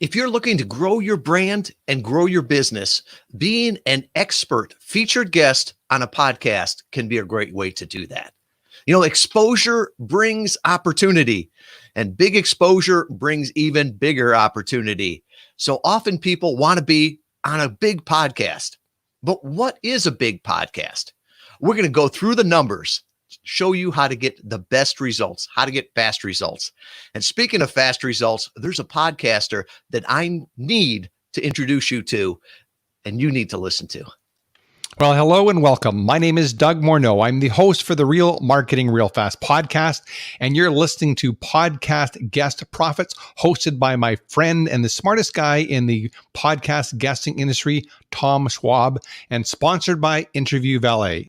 If you're looking to grow your brand and grow your business, being an expert featured guest on a podcast can be a great way to do that. Exposure brings opportunity, and big exposure brings even bigger opportunity. So often people want to be on a big podcast. But what is a big podcast? We're going to go through the numbers, show you how to get the best results, how to get fast results. And speaking of fast results, there's a podcaster that I need to introduce you to, and you need to listen to. Well, hello and welcome. My name is Doug Morneau. I'm the host for the Real Marketing Real Fast podcast, and you're listening to Podcast Guest Profits, hosted by my friend and the smartest guy in the podcast guesting industry, Tom Schwab, and sponsored by Interview Valet.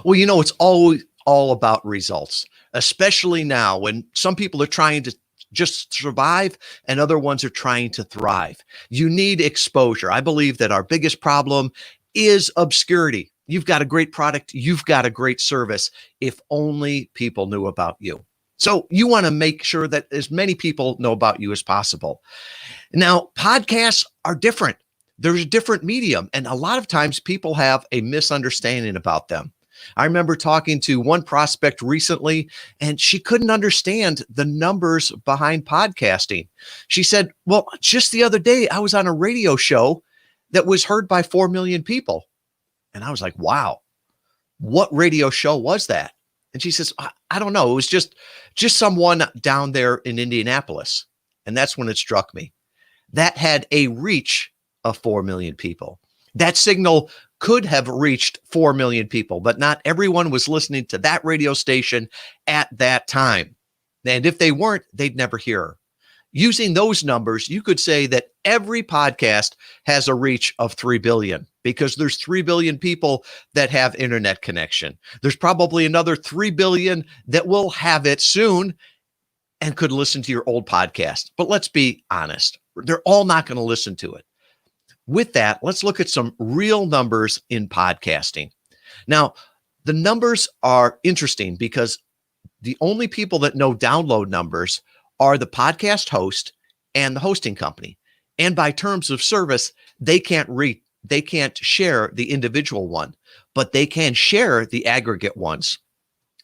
Well, it's always all about results, especially now when some people are trying to just survive and other ones are trying to thrive. You need exposure. I believe that our biggest problem is obscurity. You've got a great product. You've got a great service. If only people knew about you. So you want to make sure that as many people know about you as possible. Now, podcasts are different. There's a different medium, and a lot of times people have a misunderstanding about them. I remember talking to one prospect recently, and she couldn't understand the numbers behind podcasting. She said, well, just the other day, I was on a radio show that was heard by 4 million people. And I was like, wow, what radio show was that? And she says, I don't know. It was just someone down there in Indianapolis. And that's when it struck me. That had a reach of 4 million people. That signal could have reached 4 million people, but not everyone was listening to that radio station at that time. And if they weren't, they'd never hear her. Using those numbers, you could say that every podcast has a reach of 3 billion because there's 3 billion people that have internet connection. There's probably another 3 billion that will have it soon and could listen to your old podcast. But let's be honest, they're all not going to listen to it. With that, let's look at some real numbers in podcasting. Now, the numbers are interesting because the only people that know download numbers are the podcast host and the hosting company. And by terms of service, they can't share the individual one, but they can share the aggregate ones.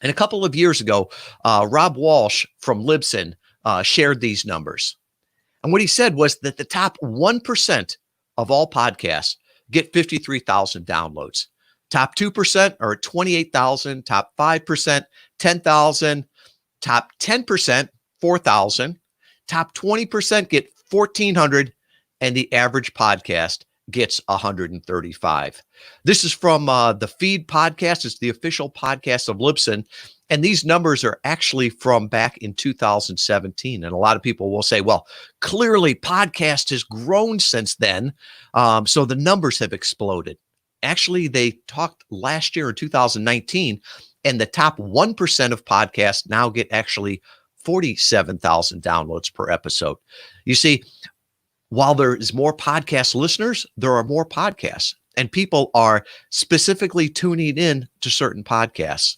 And a couple of years ago, Rob Walsh from Libsyn shared these numbers. And what he said was that the top 1% of all podcasts get 53,000 downloads. Top 2% are 28,000, top 5%, 10,000, top 10%, 4,000, top 20% get 1,400, and the average podcast gets 135. This is from the Feed podcast. It's the official podcast of Libsyn. And these numbers are actually from back in 2017. And a lot of people will say, well, clearly podcast has grown since then. So the numbers have exploded. Actually, they talked last year in 2019, and the top 1% of podcasts now get actually 47,000 downloads per episode. You see, while there is more podcast listeners, there are more podcasts, and people are specifically tuning in to certain podcasts.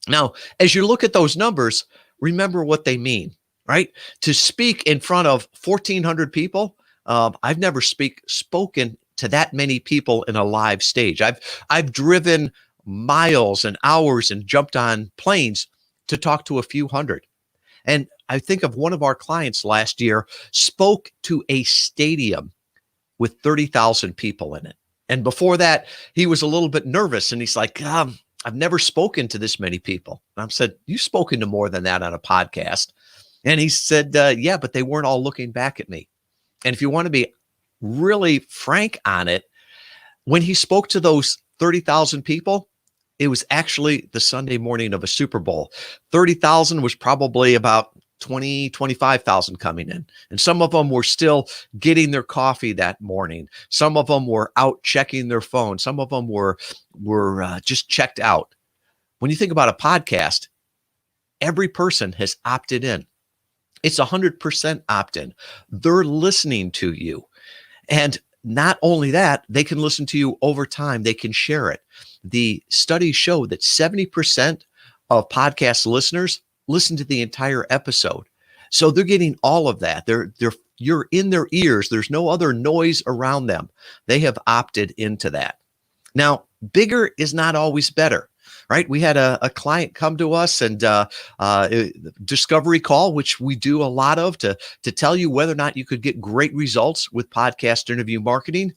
Now, as you look at those numbers, remember what they mean, right? To speak in front of 1,400 people, I've never spoken to that many people in a live stage. I've driven miles and hours and jumped on planes to talk to a few hundred. And I think of one of our clients last year spoke to a stadium with 30,000 people in it. And before that, he was a little bit nervous, and he's like, I've never spoken to this many people. And I said, you've spoken to more than that on a podcast. And he said, yeah, but they weren't all looking back at me. And if you want to be really frank on it, when he spoke to those 30,000 people, it was actually the Sunday morning of a Super Bowl. 30,000 was probably about 20, 25,000 coming in. And some of them were still getting their coffee that morning. Some of them were out checking their phone. Some of them were just checked out. When you think about a podcast, every person has opted in. It's 100% opt-in. They're listening to you. And not only that, they can listen to you over time. They can share it. The studies show that 70% of podcast listeners listen to the entire episode. So they're getting all of that. You're in their ears. There's no other noise around them. They have opted into that. Now, bigger is not always better, right? We had a client come to us and discovery call, which we do a lot of to tell you whether or not you could get great results with podcast interview marketing.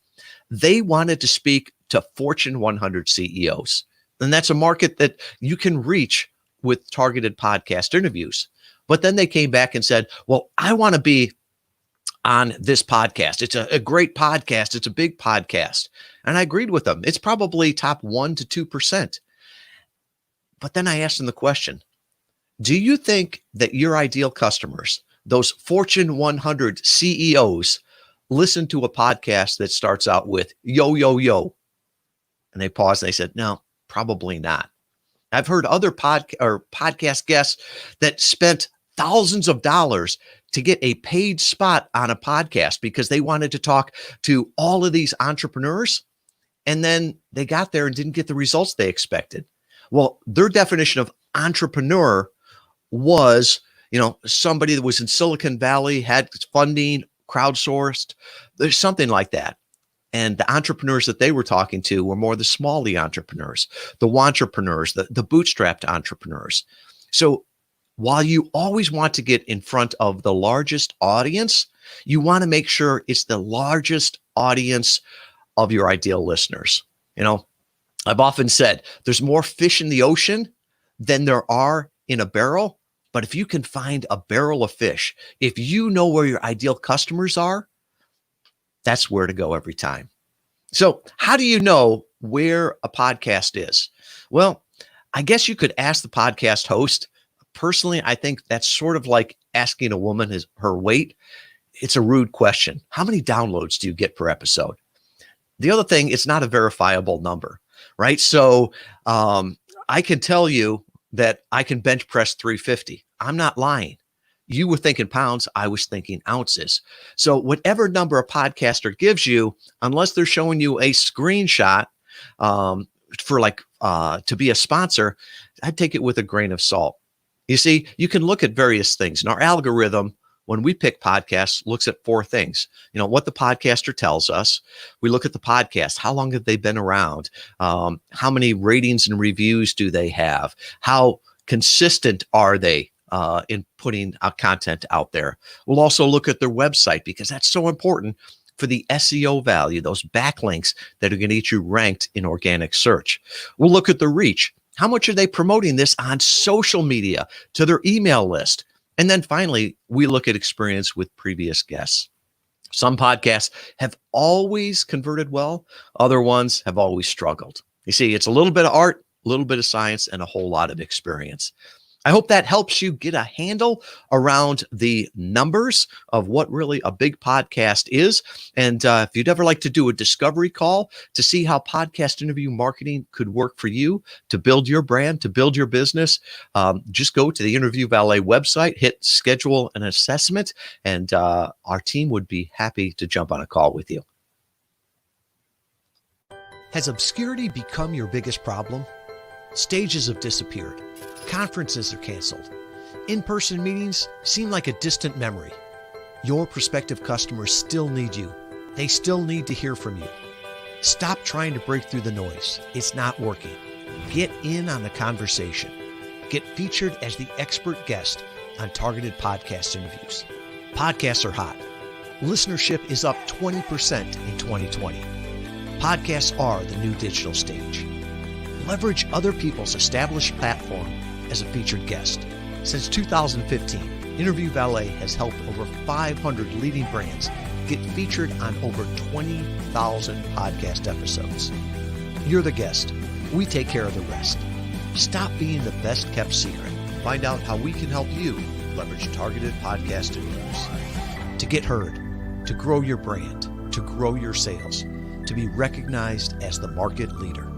They wanted to speak to Fortune 100 CEOs. And that's a market that you can reach with targeted podcast interviews. But then they came back and said, well, I want to be on this podcast. It's a great podcast. It's a big podcast. And I agreed with them. It's probably top 1% to 2%. But then I asked them the question, do you think that your ideal customers, those Fortune 100 CEOs, listen to a podcast that starts out with yo, yo, yo? And they paused and they said, no, probably not. I've heard other podcast guests that spent thousands of dollars to get a paid spot on a podcast because they wanted to talk to all of these entrepreneurs. And then they got there and didn't get the results they expected. Well, their definition of entrepreneur was, somebody that was in Silicon Valley, had funding, crowdsourced, there's something like that. And the entrepreneurs that they were talking to were more the small E entrepreneurs, the wantrepreneurs, the bootstrapped entrepreneurs. So while you always want to get in front of the largest audience, you want to make sure it's the largest audience of your ideal listeners. I've often said there's more fish in the ocean than there are in a barrel. But if you can find a barrel of fish, if you know where your ideal customers are, that's where to go every time. So how do you know where a podcast is? Well, I guess you could ask the podcast host. Personally, I think that's sort of like asking a woman her weight. It's a rude question. How many downloads do you get per episode? The other thing, it's not a verifiable number, right? So I can tell you that I can bench press 350. I'm not lying. You were thinking pounds. I was thinking ounces. So whatever number a podcaster gives you, unless they're showing you a screenshot to be a sponsor, I'd take it with a grain of salt. You see, you can look at various things. And our algorithm, when we pick podcasts, looks at 4 things. What the podcaster tells us. We look at the podcast. How long have they been around? How many ratings and reviews do they have? How consistent are they in putting content out there? We'll also look at their website because that's so important for the SEO value, those backlinks that are going to get you ranked in organic search. We'll look at the reach. How much are they promoting this on social media to their email list? And then finally, we look at experience with previous guests. Some podcasts have always converted well. Other ones have always struggled. You see, it's a little bit of art, a little bit of science, and a whole lot of experience. I hope that helps you get a handle around the numbers of what really a big podcast is. And if you'd ever like to do a discovery call to see how podcast interview marketing could work for you to build your brand, to build your business, just go to the Interview Valet website, hit schedule an assessment, and our team would be happy to jump on a call with you. Has obscurity become your biggest problem? Stages have disappeared. Conferences are canceled. In-person meetings seem like a distant memory. Your prospective customers still need you. They still need to hear from you. Stop trying to break through the noise. It's not working. Get in on the conversation. Get featured as the expert guest on targeted podcast interviews. Podcasts are hot. Listenership is up 20% in 2020. Podcasts are the new digital stage. Leverage other people's established platform as a featured guest. Since 2015, Interview Valet has helped over 500 leading brands get featured on over 20,000 podcast episodes. You're the guest. We take care of the rest. Stop being the best kept secret. Find out how we can help you leverage targeted podcast interviews to get heard, to grow your brand, to grow your sales, to be recognized as the market leader.